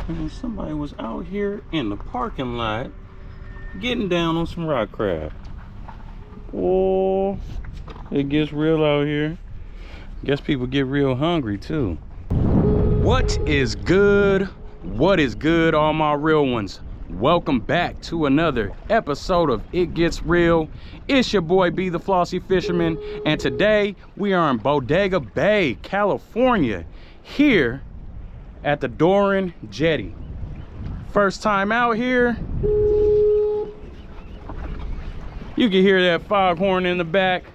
And somebody was out here in the parking lot getting down on some rock crab. Oh, it gets real out here. Guess people get real hungry too. What is good? What is good, all my real ones? Welcome back to another episode of It Gets Real. It's your boy B the Flossy Fisherman, and today we are in Bodega Bay, California, here at the Doran Jetty. First time out here. You can hear that foghorn in the back.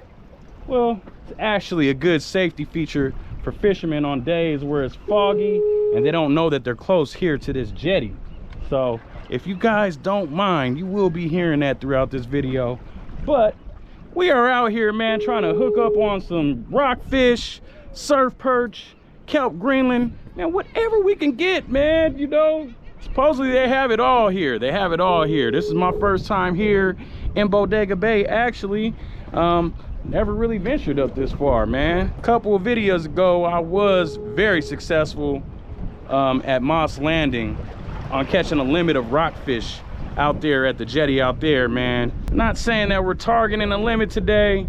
Well, it's actually a good safety feature for fishermen on days where it's foggy and they don't know that they're close here to this jetty. So if you guys don't mind, you will be hearing that throughout this video. But we are out here, man, trying to hook up on some rockfish, surf perch, kelp, Greenling, man, whatever we can get, man. You know, supposedly they have it all here. They have it all here. This is my first time here in Bodega Bay, actually. Never really ventured up this far, man. A couple of videos ago, I was very successful at Moss Landing on catching a limit of rockfish out there at the jetty out there, man. Not saying that we're targeting a limit today,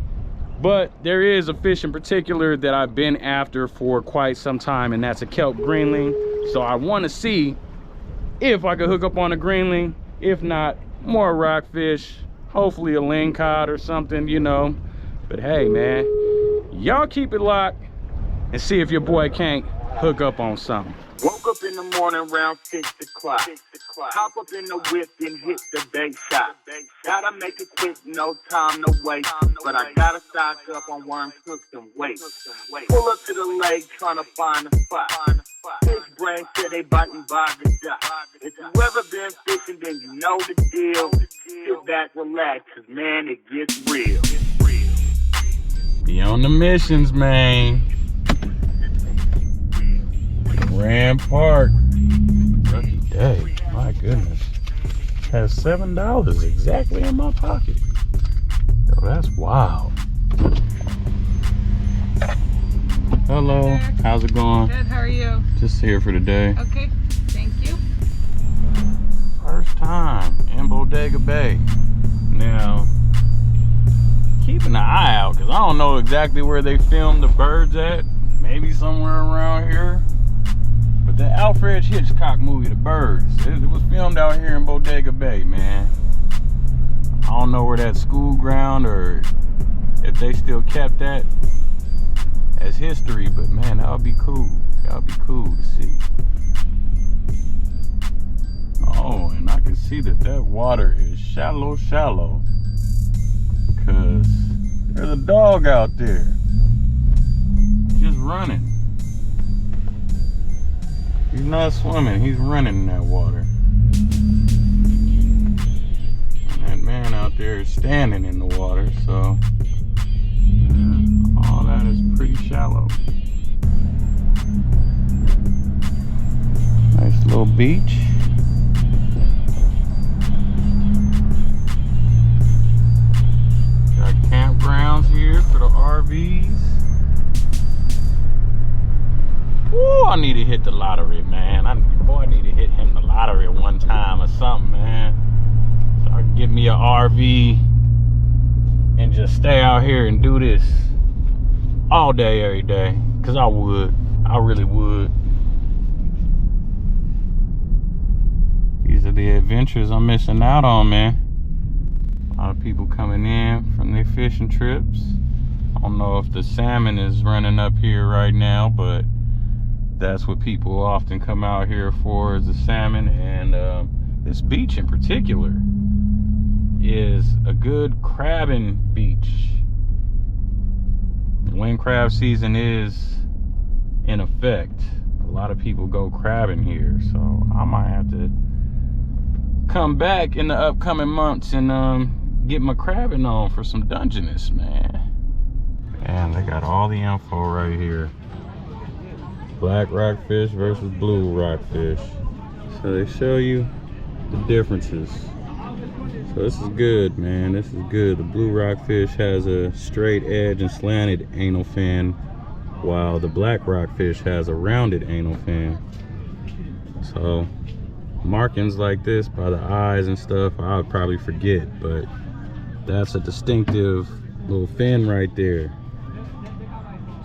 but there is a fish in particular that I've been after for quite some time, and that's a kelp Greenling. So I want to see if I could hook up on a Greenling. If not, more rockfish, hopefully a lingcod or something, you know. But hey, man, y'all keep it locked and see if your boy can't hook up on something. Woke up in the morning around 6 o'clock. Hop up in the whip and hit the bait shop. Gotta make it quick, no time to waste. But I gotta stock up on worms, hooks, and weights. Pull up to the lake trying to find a spot. Fish brain said they biting by the dot. If you ever been fishing, then you know the deal. Sit back, relax, cause man, it gets real. Be on the missions, man. Grand Park. Lucky day. My goodness. Has $7 exactly in my pocket. Yo, that's wild. Hello. How's it going? Good, how are you? Just here for today. Okay, thank you. First time in Bodega Bay. Now, keeping an eye out, because I don't know exactly where they filmed the birds at. Maybe somewhere around here. But the Alfred Hitchcock movie, The Birds, it was filmed out here in Bodega Bay, man. I don't know where that school ground or if they still kept that as history, but man, that would be cool. That would be cool to see. Oh, and I can see that water is shallow, because there's a dog out there just running. He's not swimming, he's running in that water. And that man out there is standing in the water, so all that is pretty shallow. Nice little beach. Got campgrounds here for the RVs. Ooh, I need to hit the lottery, man. I need to hit him the lottery one time or something, man. So I can get me an RV and just stay out here and do this all day, every day. Cause I really would. These are the adventures I'm missing out on, man. A lot of people coming in from their fishing trips. I don't know if the salmon is running up here right now, but that's what people often come out here for, is the salmon. And this beach in particular is a good crabbing beach. When crab season is in effect, a lot of people go crabbing here, so I might have to come back in the upcoming months and get my crabbing on for some Dungeness, man. And they got all the info right here. Black rockfish versus blue rockfish. So they show you the differences. So this is good, man. This is good. The blue rockfish has a straight edge and slanted anal fin, while the black rockfish has a rounded anal fin. So markings like this by the eyes and stuff, I would probably forget, but that's a distinctive little fin right there.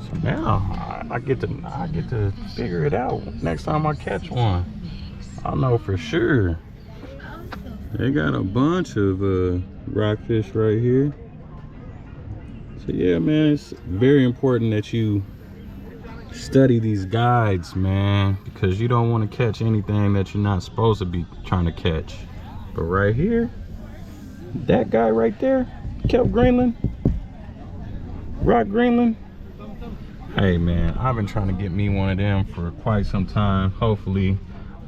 So now I get to figure it out next time I catch one. I know for sure. They got a bunch of rockfish right here. So yeah, man, it's very important that you study these guides, man, because you don't want to catch anything that you're not supposed to be trying to catch. But right here, that guy right there, Kelp Greenling, rock Greenling. Hey man, I've been trying to get me one of them for quite some time. Hopefully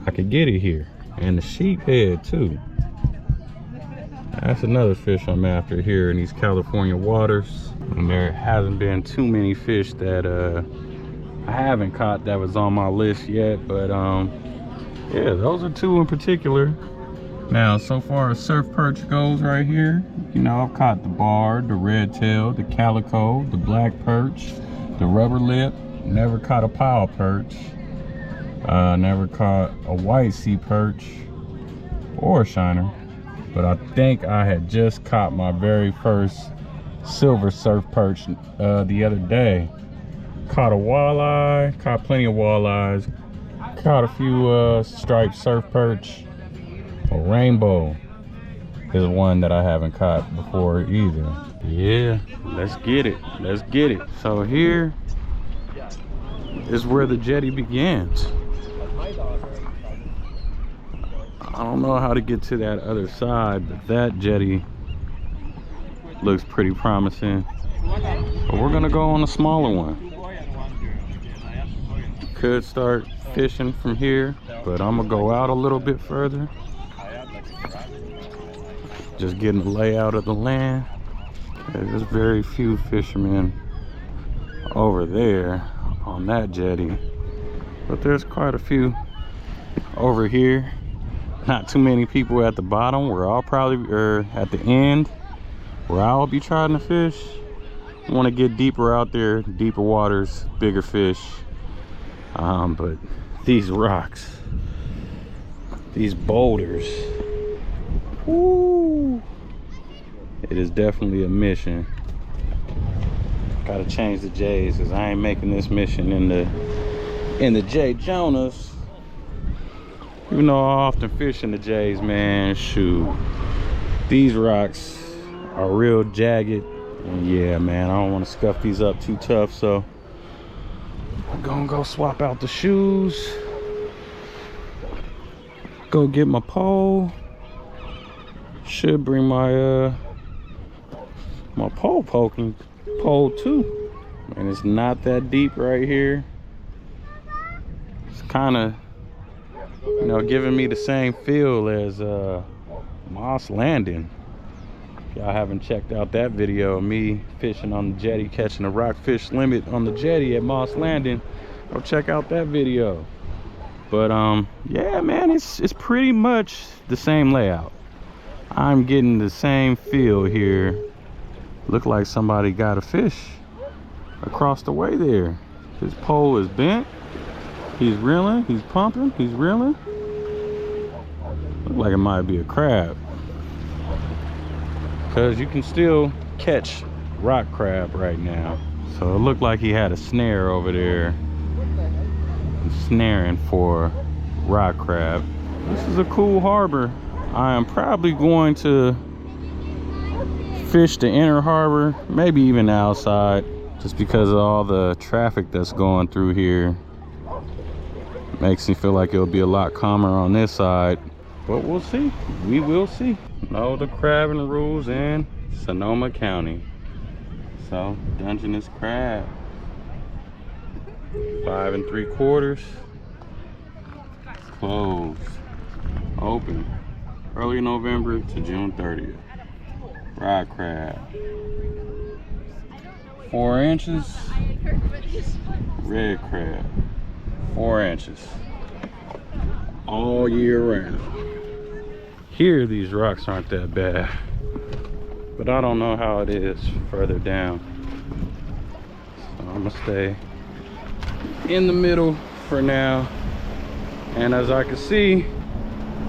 I could get it here. And the sheephead too. That's another fish I'm after here in these California waters. And there hasn't been too many fish that I haven't caught that was on my list yet, but yeah, those are two in particular. Now, so far as surf perch goes right here, you know, I've caught the barred, the red tail, the calico, the black perch, the rubber lip. Never caught a pile perch. Never caught a white sea perch or a shiner. But I think I had just caught my very first silver surf perch the other day. Caught a walleye, caught plenty of walleyes, caught a few striped surf perch. A rainbow is one that I haven't caught before either. Yeah, let's get it, let's get it. So here is where the jetty begins. I don't know how to get to that other side, but that jetty looks pretty promising. But we're gonna go on a smaller one. Could start fishing from here, but I'm gonna go out a little bit further. Just getting the layout of the land. There's very few fishermen over there on that jetty, but there's quite a few over here. Not too many people at the bottom where I'll probably, or at the end where I'll be trying to fish. I want to get deeper out there, deeper waters, bigger fish. But these rocks, these boulders, woo, it is definitely a mission. Gotta change the J's because I ain't making this mission in the J Jonas. Even though I often fish in the J's, man, shoot, these rocks are real jagged. And yeah, man, I don't want to scuff these up too tough, so I'm gonna go swap out the shoes, go get my pole. Should bring my my pole too. And it's not that deep right here. It's kind of, you know, giving me the same feel as Moss Landing. If y'all haven't checked out that video of me fishing on the jetty, catching a rockfish limit on the jetty at Moss Landing, go check out that video. But yeah, man, it's pretty much the same layout. I'm getting the same feel here. Look like somebody got a fish across the way there. His pole is bent. He's reeling, he's pumping, he's reeling. Look like it might be a crab. Because you can still catch rock crab right now. So it looked like he had a snare over there, snaring for rock crab. This is a cool harbor. I am probably going to fish the inner harbor, maybe even the outside, just because of all the traffic that's going through here. Makes me feel like it'll be a lot calmer on this side, but we'll see. We will see. Know the crabbing rules in Sonoma County. So Dungeness crab, 5 3/4, closed, open, early November to June 30th. Rock crab, 4 inches. Red crab, 4 inches, all year round. Here these rocks aren't that bad, but I don't know how it is further down. So I'm gonna stay in the middle for now. And as I can see,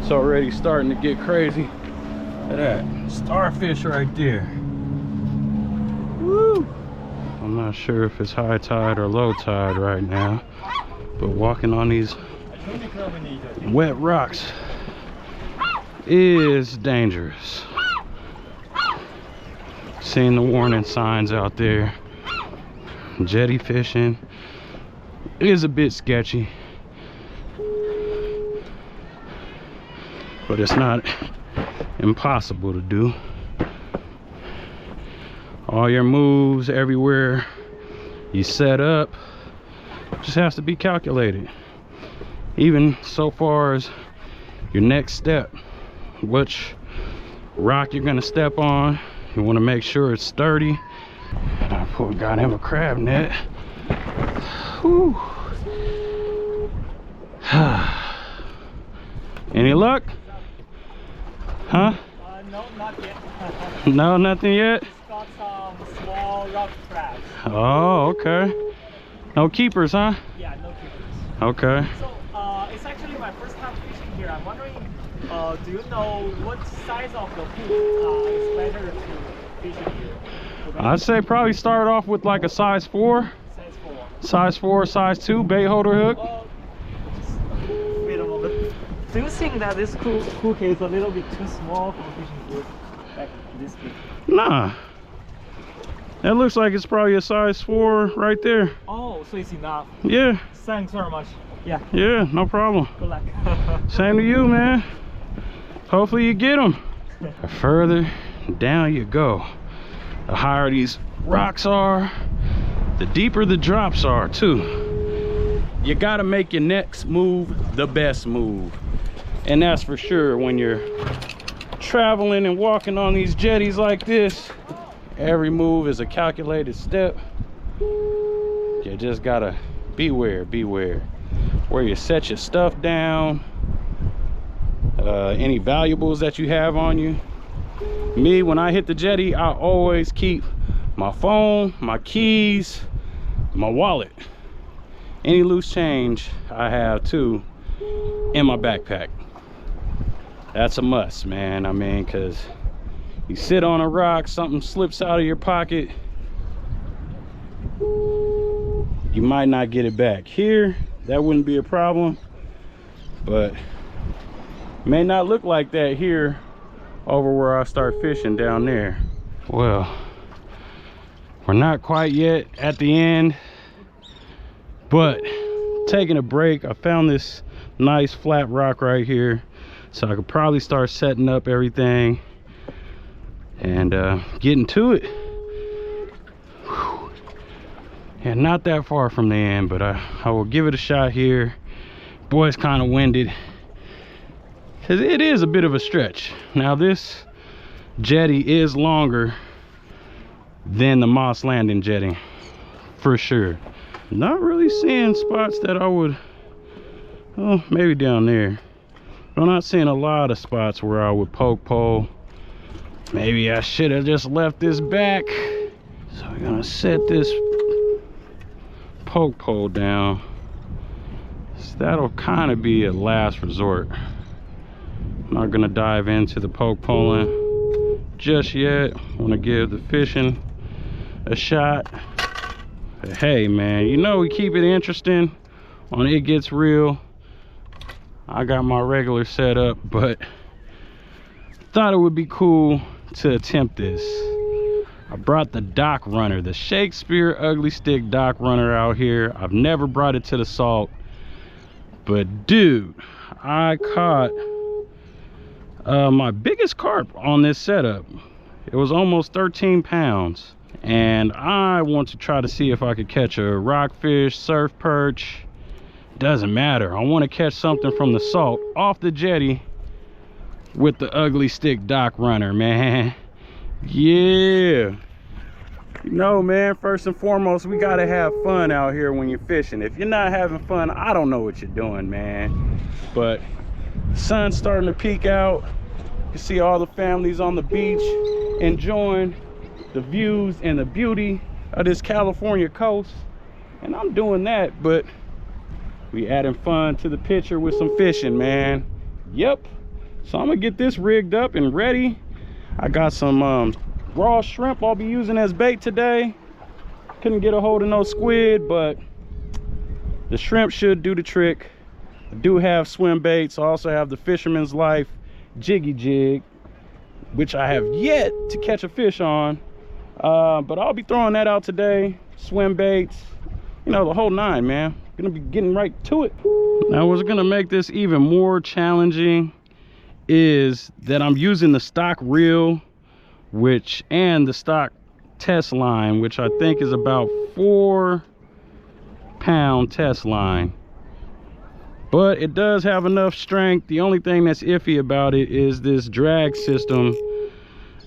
It's already starting to get crazy. Look at that starfish right there. Woo! I'm not sure if it's high tide or low tide right now, but walking on these wet rocks is dangerous. Seeing the warning signs out there. Jetty fishing is a bit sketchy, but it's not impossible to do. All your moves everywhere you set up just has to be calculated, even so far as your next step. Which rock you're gonna step on, you want to make sure it's sturdy. And I got him a crab net. Whew. Any luck? Huh? No, not yet. No, nothing yet? Got some small rock crabs. Oh, okay. No keepers, huh? Yeah, no keepers. Okay. So, it's actually my first time fishing here. I'm wondering, do you know what size of the hook is better to fish in here? I'd say probably start off with like a size 4. Size 4. Size 4, size 2 bait holder hook. Just wait a moment. Do you think that this hook is a little bit too small for fishing here? Like this big? Nah. That looks like it's probably a size 4 right there. Oh, so it's enough. Yeah. Thanks very much. Yeah. Yeah, no problem. Good luck. Same to you, man. Hopefully you get them. The further down you go, the higher these rocks are, the deeper the drops are too. You gotta make your next move the best move. And that's for sure when you're traveling and walking on these jetties like this. Every move is a calculated step. You just gotta beware. Where you set your stuff down, any valuables that you have on you. Me, when I hit the jetty, I always keep my phone, my keys, my wallet, any loose change I have too in my backpack. That's a must, man. I mean, because you sit on a rock, something slips out of your pocket, you might not get it back. Here, that wouldn't be a problem, but may not look like that here over where I start fishing down there. Well, we're not quite yet at the end, but taking a break. I found this nice flat rock right here, so I could probably start setting up everything and getting to it. Whew. Yeah, not that far from the end, but I will give it a shot here. Boy, it's kind of winded because it is a bit of a stretch. Now this jetty is longer than the Moss Landing jetty for sure. Not really seeing spots that I would, oh, maybe down there. I'm not seeing a lot of spots where I would poke pole. Maybe I should have just left this back. So we're gonna set this poke pole down. So that'll kind of be a last resort. I'm not gonna dive into the poke poling just yet. I want to give the fishing a shot. But hey, man, you know we keep it interesting on It Gets Real. I got my regular setup, but thought it would be cool to attempt this. I brought the dock runner, the Shakespeare ugly stick dock runner out here. I've never brought it to the salt, but dude, I caught my biggest carp on this setup. It was almost 13 pounds, and I want to try to see if I could catch a rockfish, surf perch, doesn't matter. I want to catch something from the salt off the jetty with the ugly stick dock runner, man. Yeah. You know, man, first and foremost, we gotta have fun out here when you're fishing. If you're not having fun, I don't know what you're doing, man. But the sun's starting to peek out. You see all the families on the beach enjoying the views and the beauty of this California coast. And I'm doing that, but we adding fun to the picture with some fishing, man. Yep. So I'm gonna get this rigged up and ready. I got some raw shrimp I'll be using as bait today. Couldn't get a hold of no squid, but the shrimp should do the trick. I do have swim baits. I also have the Fisherman's Life jiggy jig, which I have yet to catch a fish on, but I'll be throwing that out today. Swim baits, you know, the whole nine, man. Gonna be getting right to it. Now what's gonna make this even more challenging is that I'm using the stock reel, and the stock test line, which I think is about 4-pound test line. But it does have enough strength. The only thing that's iffy about it is this drag system.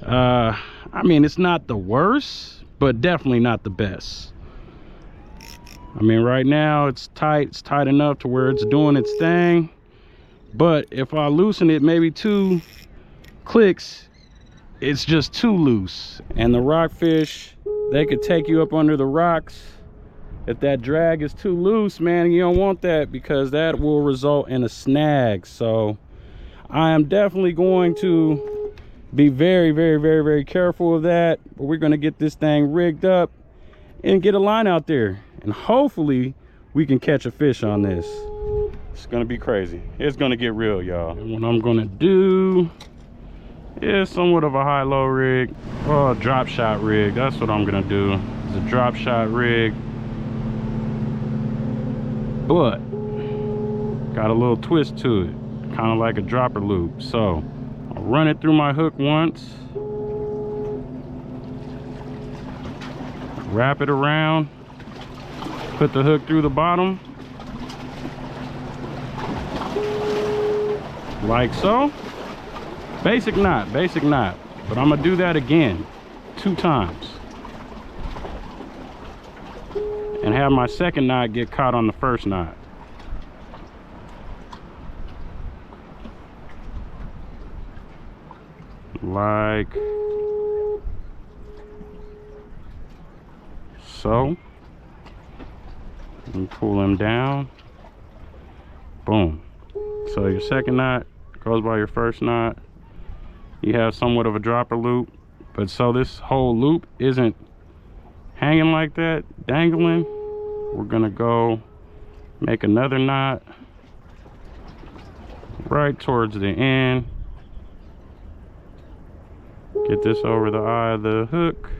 I mean, it's not the worst, but definitely not the best. I mean, right now it's tight enough to where it's doing its thing. But if I loosen it maybe 2 clicks, it's just too loose. And the rockfish, they could take you up under the rocks. If that drag is too loose, man, you don't want that, because that will result in a snag. So I am definitely going to be very careful of that. But we're going to get this thing rigged up and get a line out there, and hopefully we can catch a fish on this. It's gonna be crazy. It's gonna get real, y'all. And what I'm gonna do is somewhat of a high-low rig, or a drop shot rig. That's what I'm gonna do. It's a drop shot rig, but got a little twist to it, kind of like a dropper loop. So I'll run it through my hook once, wrap it around, put the hook through the bottom like so. Basic knot, but I'm gonna do that again 2 times and have my second knot get caught on the first knot. Like so. And pull them down. Boom. So your second knot goes by your first knot. You have somewhat of a dropper loop, but so this whole loop isn't hanging like that, dangling. We're gonna go make another knot right towards the end. Get this over the eye of the hook.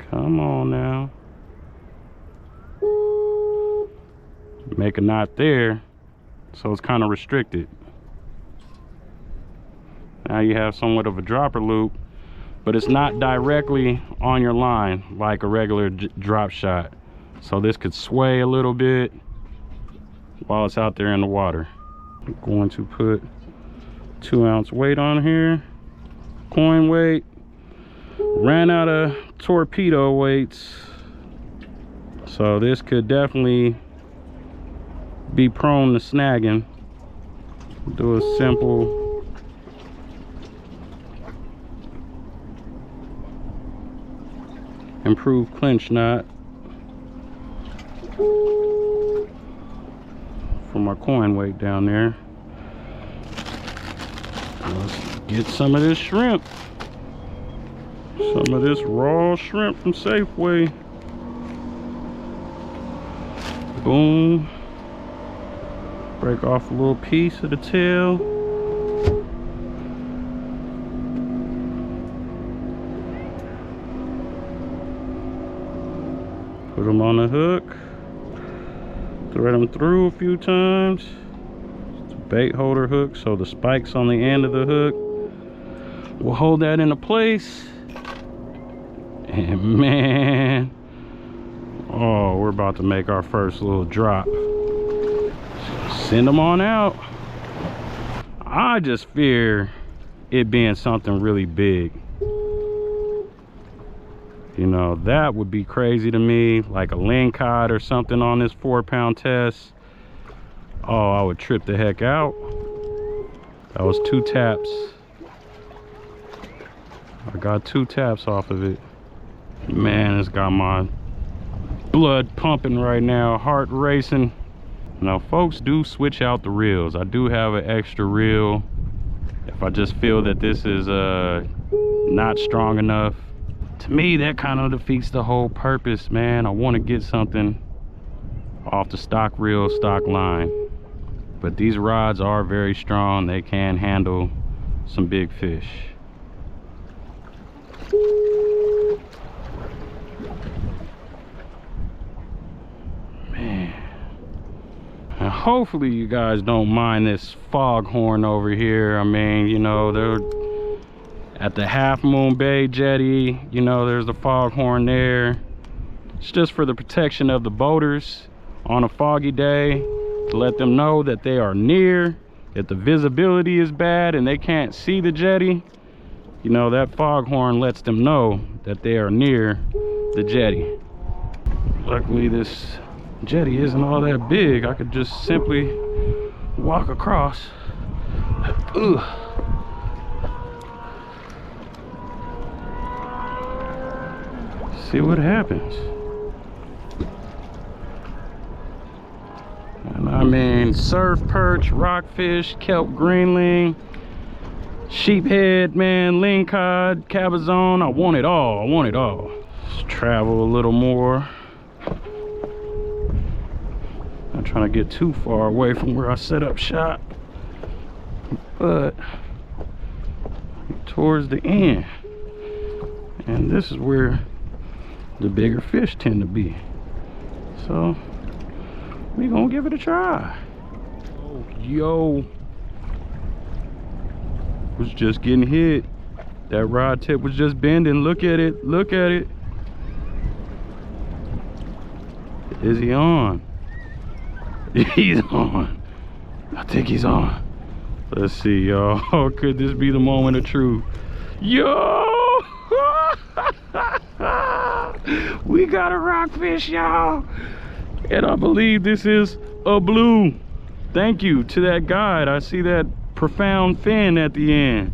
Come on now. Make a knot there, so it's kind of restricted. Now you have somewhat of a dropper loop, but it's not directly on your line like a regular drop shot. So this could sway a little bit while it's out there in the water. I'm going to put 2-ounce weight on here, coin weight. Ran out of torpedo weights, so this could definitely be prone to snagging. Do a simple improved clinch knot for my coin weight down there. Let's get some of this shrimp. Some of this raw shrimp from Safeway. Boom. Break off a little piece of the tail. Put them on the hook. Thread them through a few times. It's a bait holder hook, so the spikes on the end of the hook will hold that into place. And man, oh, we're about to make our first little drop. Send them on out. I just fear it being something really big. You know, that would be crazy to me, like a lingcod or something on this 4-pound test. Oh, I would trip the heck out. That was 2 taps. I got 2 taps off of it. Man, it's got my blood pumping right now, heart racing. Now folks do switch out the reels. I do have an extra reel if I just feel that this is not strong enough. To me, that kind of defeats the whole purpose, man. I want to get something off the stock reel, stock line. But these rods are very strong. They can handle some big fish. Man. And hopefully you guys don't mind this foghorn over here. I mean, you know, they're at the Half Moon Bay jetty. You know, there's the foghorn there. It's just for the protection of the boaters on a foggy day, to let them know that they are near. If the visibility is bad and they can't see the jetty, you know, that foghorn lets them know that they are near the jetty. Luckily this jetty isn't all that big. I could just simply walk across. Ugh. See what happens. And I mean, surf perch, rockfish, kelp, greenling, sheephead, man, lingcod, cabezon. I want it all. I want it all. Let's travel a little more. Not trying to get too far away from where I set up shop, but towards the end. And this is where the bigger fish tend to be. So we gonna give it a try. Oh, yo, was just getting hit. That rod tip was just bending. Look at it, look at it. Is he on? He's on. I think he's on. Let's see, y'all. Could this be the moment of truth? Yo! We got a rockfish, y'all. And I believe this is a blue. Thank you to that guide. I see that profound fin at the end.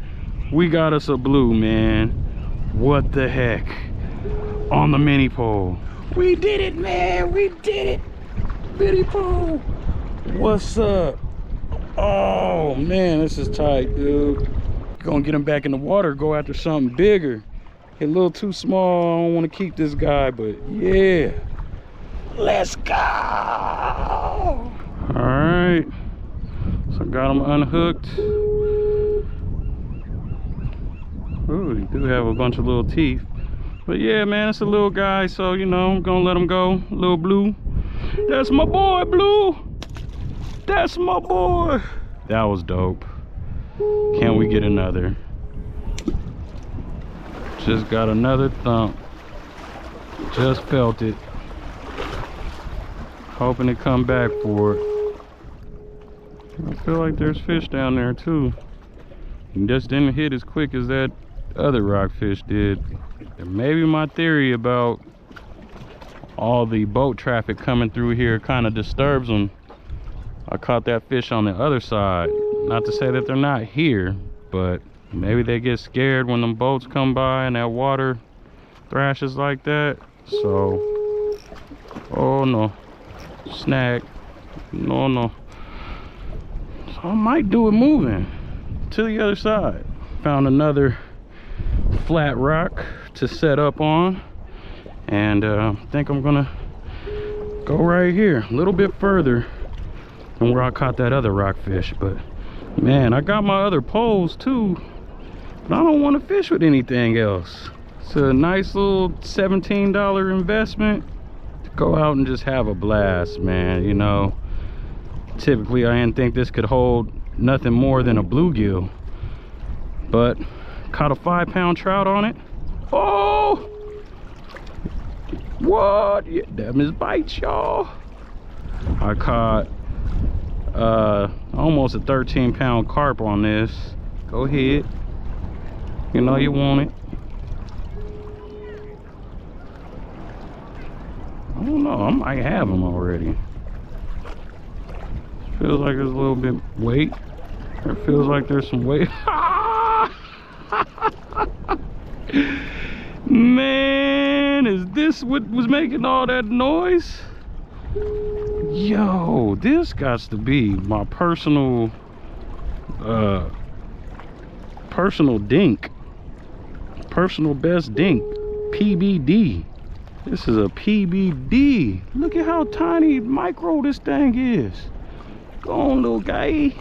We got us a blue, man. What the heck? On the mini pole. We did it, man. We did it. Mini pole. What's up? Oh, man, this is tight, dude. Gonna get him back in the water, go after something bigger. A little too small. I don't want to keep this guy, but yeah. Let's go. All right. So got him unhooked. Ooh, he do have a bunch of little teeth. But yeah, man, it's a little guy, so you know, I'm gonna let him go. Little blue. That's my boy, Blue. That's my boy. That was dope. Can we get another? Just got another thump. Just felt it. Hoping to come back for it. I feel like there's fish down there too. It just didn't hit as quick as that other rockfish did. And maybe my theory about all the boat traffic coming through here kind of disturbs them. I caught that fish on the other side. Not to say that they're not here, but maybe they get scared when them boats come by and that water thrashes like that. So, oh no, snag, no. So I might do it moving to the other side. Found another flat rock to set up on, and I think I'm gonna go right here a little bit further than where I caught that other rockfish. But man, I got my other poles too, but I don't want to fish with anything else. It's a nice little $17 investment to go out and just have a blast, man. You know, typically I didn't think this could hold nothing more than a bluegill, but caught a 5-pound trout on it. Oh, what? Yeah, them is bites, y'all. I caught almost a 13-pound carp on this. Go ahead, you know you want it. I don't know, I might have them already. Feels like there's a little bit weight. It feels like there's some weight. Man, is this what was making all that noise? Yo, this got to be my personal dink. Personal best dink. PBD. This is a PBD. Look at how tiny micro this thing is. Go on, little guy.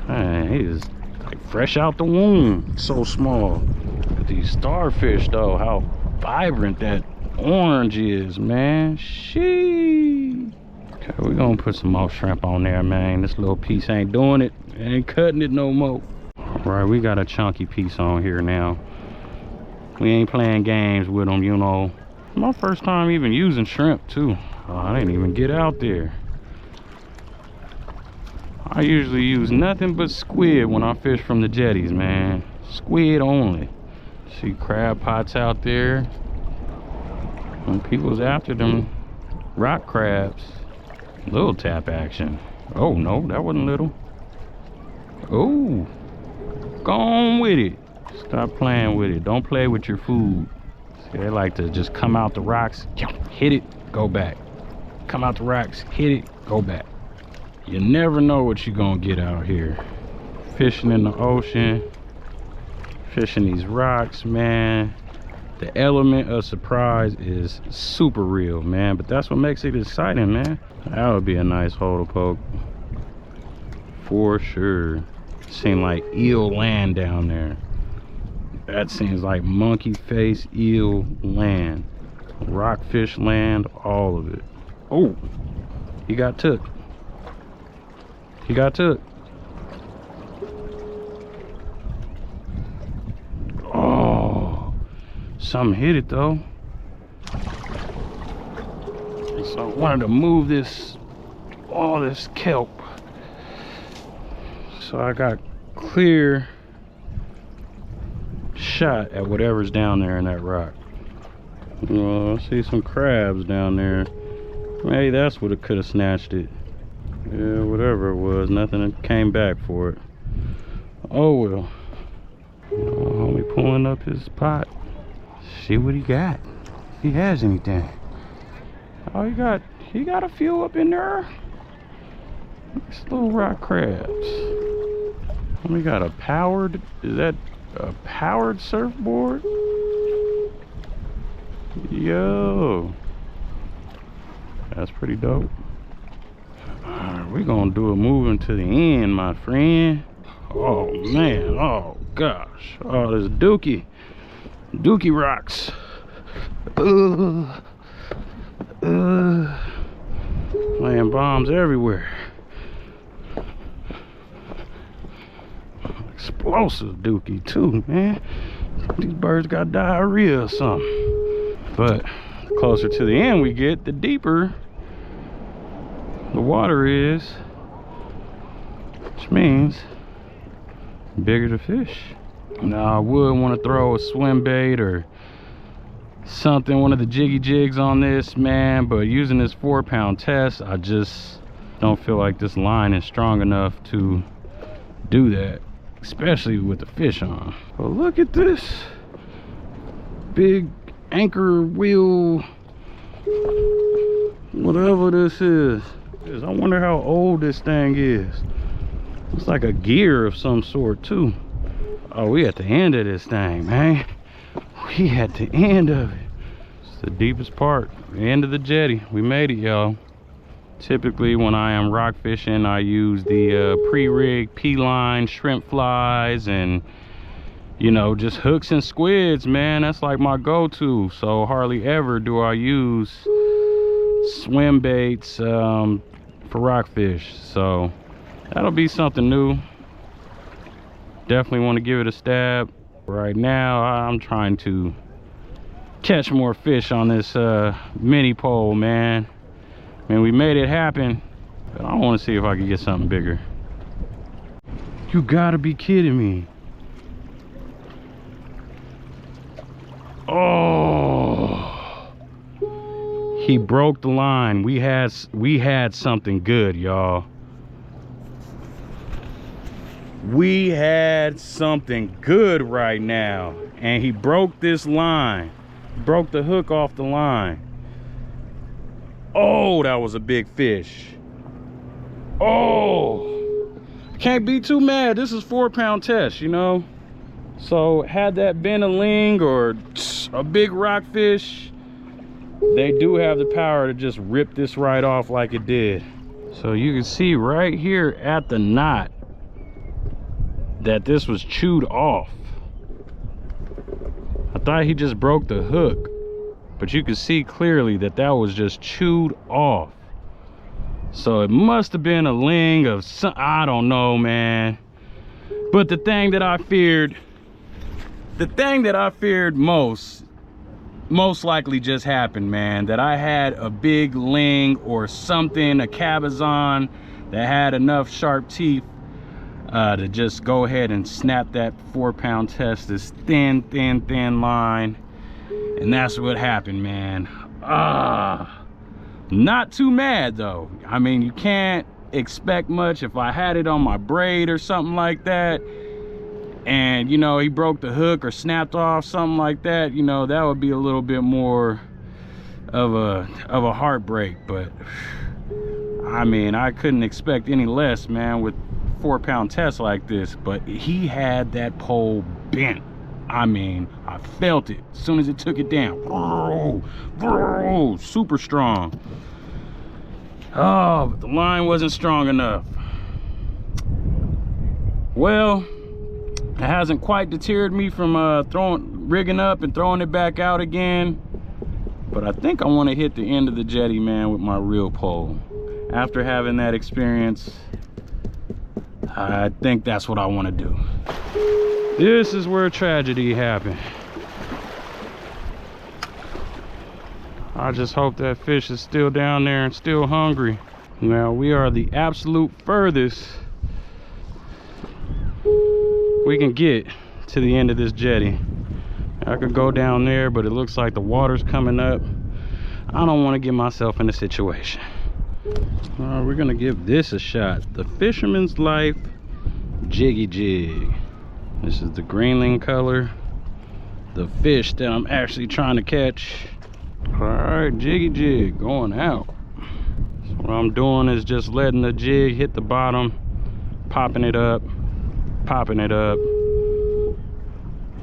Man, he is like fresh out the womb. So small. Look at these starfish though, how vibrant that orange is, man. Sheesh. Okay, we're gonna put some more shrimp on there, man. This little piece ain't doing it. Ain't cutting it no more. All right, we got a chunky piece on here now. We ain't playing games with them, you know. My first time even using shrimp too. Oh, I didn't even get out there. I usually use nothing but squid when I fish from the jetties, man. Squid only. See crab pots out there. When people's after them rock crabs. Little tap action. Oh no, that wasn't little. Oh, go on with it. Stop playing with it. Don't play with your food. See, they like to just come out the rocks, hit it, go back. Come out the rocks, hit it, go back. You never know what you're gonna get out here. Fishing in the ocean, fishing these rocks, man. The element of surprise is super real, man. But that's what makes it exciting, man. That would be a nice hole to poke. For sure. Seems like eel land down there. That seems like monkey face eel land. Rockfish land, all of it. Oh, he got took. He got took. Oh, something hit it though. So I wanted to move this, all this kelp. So I got clear shot at whatever's down there in that rock. I see some crabs down there. Maybe that's what it could have snatched it. Yeah, whatever it was, nothing came back for it. Oh well. Homie pulling up his pot. See what he got. If he has anything. Oh, he got a few up in there. These little rock crabs. We got a powered, is that a powered surfboard? Yo, that's pretty dope. Alright, we're gonna do a moving to the end, my friend. Oh man, oh gosh. Oh, there's dookie rocks. Laying bombs everywhere. Explosive dookie too, man. These birds got diarrhea or something. But the closer to the end we get, the deeper the water is, which means bigger the fish. Now I would want to throw a swim bait or something, one of the jiggy jigs on this, man, but using this 4-pound test, I just don't feel like this line is strong enough to do that, especially with the fish on. But look at this big anchor wheel, whatever this is. I wonder how old this thing is. It's like a gear of some sort too. Oh, we at the end of this thing, man. We at the end of it. It's the deepest part, the end of the jetty. We made it, y'all. Typically when I am rock fishing, I use the pre-rig P-line shrimp flies and, you know, just hooks and squids, man. That's like my go-to. So hardly ever do I use swim baits for rockfish. So that'll be something new. Definitely want to give it a stab. Right now I'm trying to catch more fish on this mini pole, man. I mean, we made it happen, but I want to see if I can get something bigger. You gotta be kidding me. Oh, he broke the line. We had something good, y'all. We had something good right now, and he broke this line, broke the hook off the line. Oh, that was a big fish. Oh, can't be too mad. This is 4-pound test, you know. So had that been a ling or a big rockfish, they do have the power to just rip this right off like it did. So you can see right here at the knot that this was chewed off. I thought he just broke the hook, but you can see clearly that that was just chewed off. So it must have been a ling of some, I don't know, man. But the thing that I feared most likely just happened, man. That I had a big ling or something, a cabezon that had enough sharp teeth to just go ahead and snap that 4-pound test, this thin line. And that's what happened, man. Not too mad though. I mean, you can't expect much. If I had it on my braid or something like that, and you know, he broke the hook or snapped off something like that, you know, that would be a little bit more of a heartbreak. But I mean, I couldn't expect any less, man, with 4-pound tests like this. But he had that pole bent. I mean, I felt it as soon as it took it down. Super strong. Oh, but the line wasn't strong enough. Well, it hasn't quite deterred me from rigging up and throwing it back out again. But I think I want to hit the end of the jetty, man, with my reel pole. After having that experience, I think that's what I want to do. This is where tragedy happened. I just hope that fish is still down there and still hungry. Now we are the absolute furthest we can get to the end of this jetty. I could go down there, but it looks like the water's coming up. I don't want to get myself in a situation. All right, we're gonna give this a shot. The Fisherman's Life Jiggy Jig. This is the Greenling color, the fish that I'm actually trying to catch. All right, jiggy jig going out. So what I'm doing is just letting the jig hit the bottom, popping it up,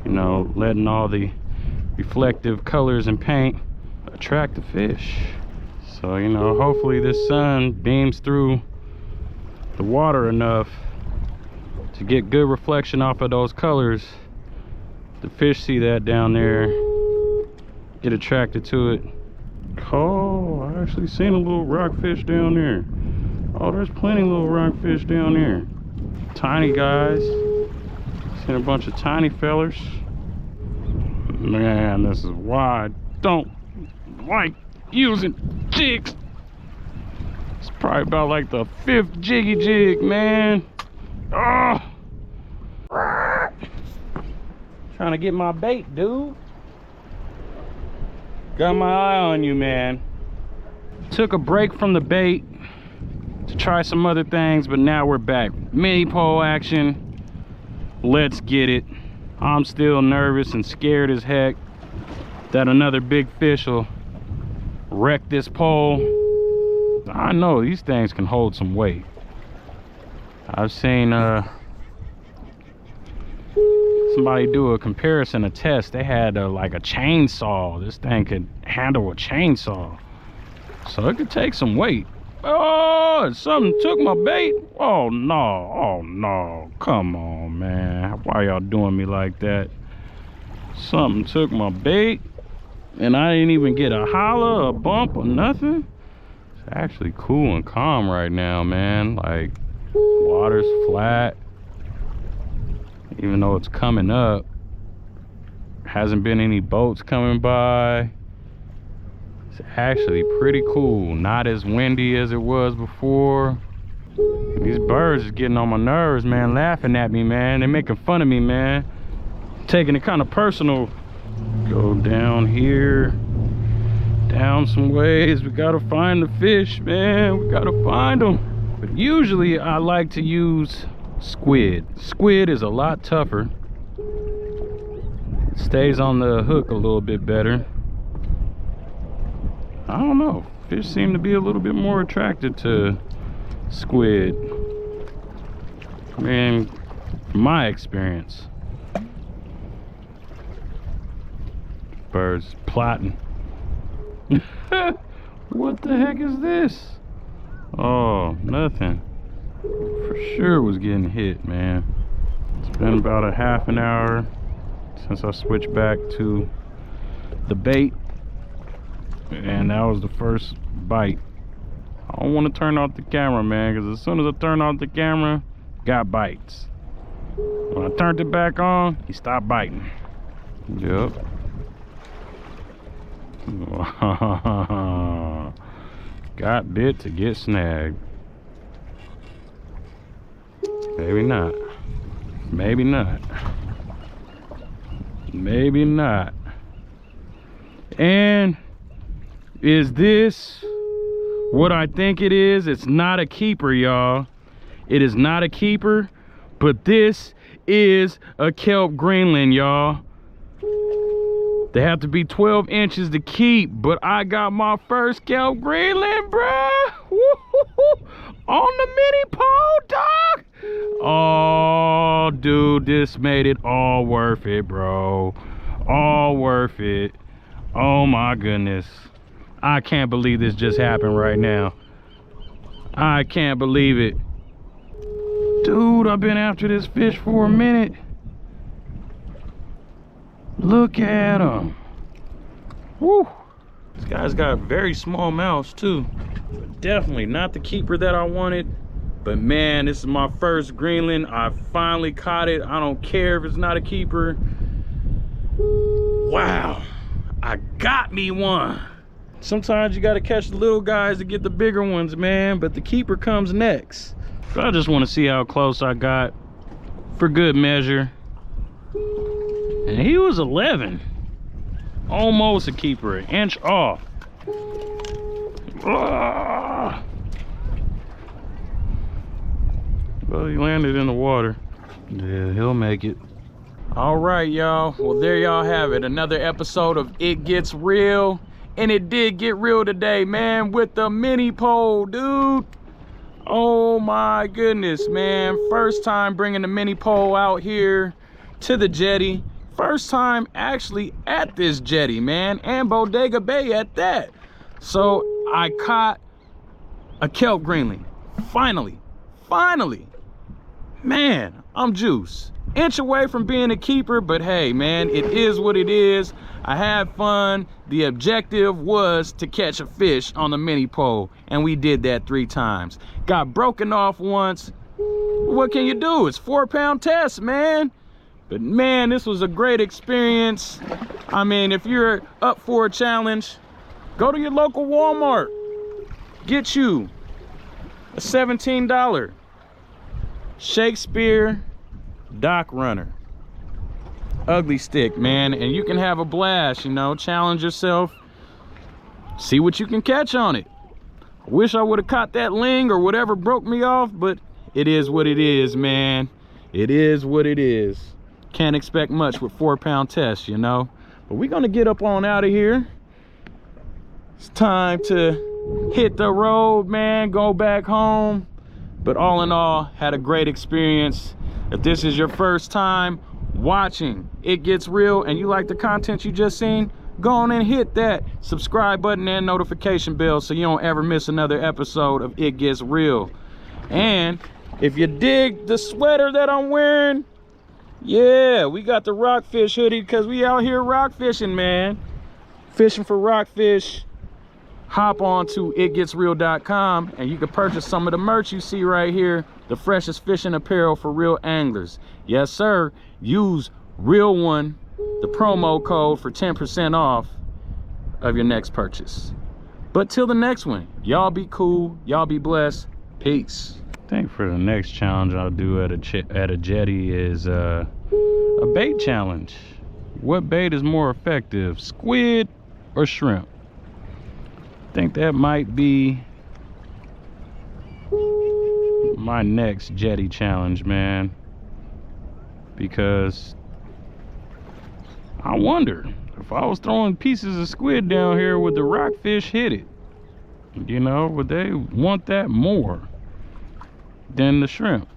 you know, letting all the reflective colors and paint attract the fish. So, you know, hopefully this sun beams through the water enough to get good reflection off of those colors. The fish see that down there, get attracted to it. Oh, I actually seen a little rockfish down there. Oh, there's plenty of little rockfish down there. Tiny guys. Seen a bunch of tiny fellers. Man, this is why I don't like using jigs. It's probably about like the 5th jiggy jig, man. Oh, trying to get my bait, dude. Got my eye on you, man. Took a break from the bait to try some other things, but now we're back. Mini pole action. Let's get it. I'm still nervous and scared as heck that another big fish will wreck this pole. I know these things can hold some weight. I've seen somebody do a comparison, a test. They had like a chainsaw. This thing could handle a chainsaw, so it could take some weight. Oh, something took my bait. Oh no, come on, man. Why y'all doing me like that? Something took my bait and I didn't even get a holler, a bump, or nothing. It's actually cool and calm right now, man. Like, water's flat. Even though it's coming up, hasn't been any boats coming by. It's actually pretty cool. Not as windy as it was before. These birds is getting on my nerves, man. Laughing at me, man. They're making fun of me, man. Taking it kind of personal. Go down here, down some ways. We gotta find the fish, man. We gotta find them. But usually I like to use squid. Squid is a lot tougher. Stays on the hook a little bit better. I don't know. Fish seem to be a little bit more attracted to squid. Man, my experience. Birds plotting. What the heck is this? Oh, nothing. For sure was getting hit, man. It's been about a half an hour since I switched back to the bait, and that was the first bite. I don't want to turn off the camera, man, because as soon as I turn off the camera, got bites. When I turned it back on, he stopped biting. Yep. Got bit to get snagged. Maybe not. Maybe not. Maybe not. And is this what I think it is? It's not a keeper, y'all. It is not a keeper, but this is a kelp greenling, y'all. They have to be 12 inches to keep, but I got my first kelp greenling, bruh. Woo-hoo-hoo. On the mini pole, dog. Oh, dude, this made it all worth it, bro. All worth it. Oh my goodness. I can't believe this just happened right now. I can't believe it. Dude, I've been after this fish for a minute. Look at him. Woo. This guy's got very small mouths too. Definitely not the keeper that I wanted. But man, this is my first greenling. I finally caught it. I don't care if it's not a keeper. Wow. I got me one. Sometimes you gotta catch the little guys to get the bigger ones, man. But the keeper comes next. So I just want to see how close I got for good measure. And he was 11. Almost a keeper, an inch off. Ah. Well, he landed in the water. Yeah, he'll make it. All right, y'all. Well, there y'all have it. Another episode of It Gets Real. And it did get real today, man, with the mini pole, dude. Oh my goodness, man. First time bringing the mini pole out here to the jetty. First time actually at this jetty, man, and Bodega Bay at that. So I caught a kelp greenling. Finally. Man, I'm juice. Inch away from being a keeper, but hey, man, it is what it is. I had fun. The objective was to catch a fish on the mini pole, and we did that 3 times. Got broken off once. What can you do? It's 4-pound test, man. But man, this was a great experience. I mean, if you're up for a challenge, go to your local Walmart. Get you a $17 Shakespeare dock runner. Ugly stick, man, and you can have a blast, you know, challenge yourself. See what you can catch on it. I wish I would have caught that ling or whatever broke me off, but it is what it is, man. It is what it is. Can't expect much with 4-pound tests, you know. But we're gonna get up on out of here. It's time to hit the road, man, go back home. But all in all, had a great experience. If this is your first time watching It Gets Real and you like the content you just seen, go on and hit that subscribe button and notification bell so you don't ever miss another episode of It Gets Real. And if you dig the sweater that I'm wearing, yeah, we got the Rockfish hoodie because we out here rock fishing, man. Fishing for rockfish. Hop on to ItGetsReel.com and you can purchase some of the merch you see right here. The freshest fishing apparel for real anglers. Yes, sir. Use REAL1, the promo code, for 10% off of your next purchase. But till the next one, y'all be cool. Y'all be blessed. Peace. I think for the next challenge I'll do at a jetty is a bait challenge. What bait is more effective, squid or shrimp? I think that might be my next jetty challenge, man, because I wonder if I was throwing pieces of squid down here, would the rockfish hit it? You know, but they want that more than the shrimp.